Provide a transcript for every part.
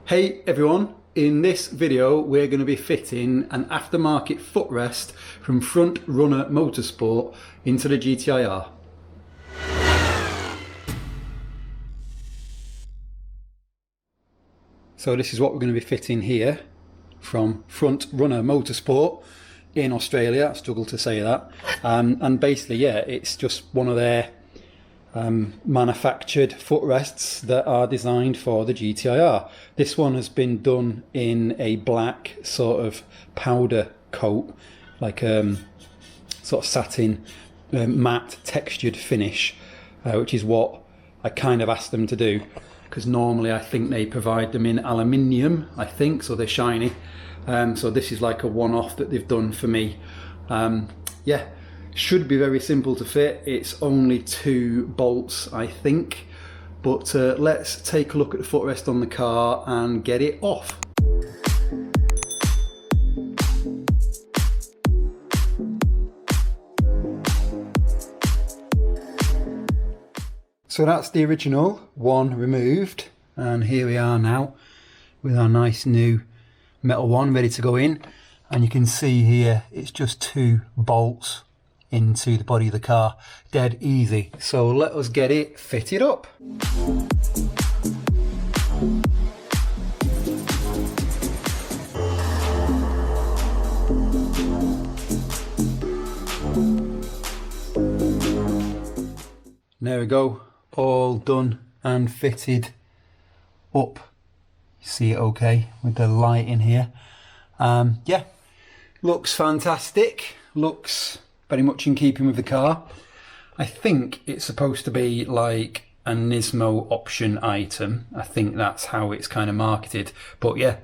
Hey everyone, in this video we're going to be fitting an aftermarket footrest from Front Runner Motorsport into the GTI-R. So this is what we're going to be fitting here from Front Runner Motorsport in Australia. I struggle to say that. And basically, yeah, it's just one of their manufactured footrests that are designed for the GTI-R. This one has been done in a black sort of powder coat, like sort of satin matte textured finish, which is what I kind of asked them to do, because normally I think they provide them in aluminium, I think, so they're shiny. So this is like a one-off that they've done for me. Yeah, should be very simple to fit. It's only 2 bolts, I think, but let's take a look at the footrest on the car and get it off. So that's the original one removed, and here we are now with our nice new metal one ready to go in. And you can see here it's just 2 bolts into the body of the car, dead easy. So let us get it fitted up. There we go, all done and fitted up. See it okay with the light in here. Yeah, looks fantastic, looks very much in keeping with the car. I think it's supposed to be like a Nismo option item. I think that's how it's kind of marketed. But yeah,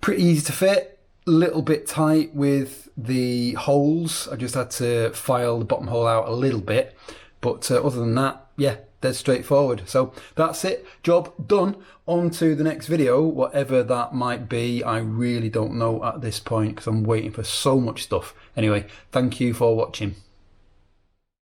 pretty easy to fit, a little bit tight with the holes. I just had to file the bottom hole out a little bit. But other than that, yeah, dead straightforward. So that's it, job done. On to the next video, whatever that might be. I really don't know at this point because I'm waiting for so much stuff. Anyway, thank you for watching.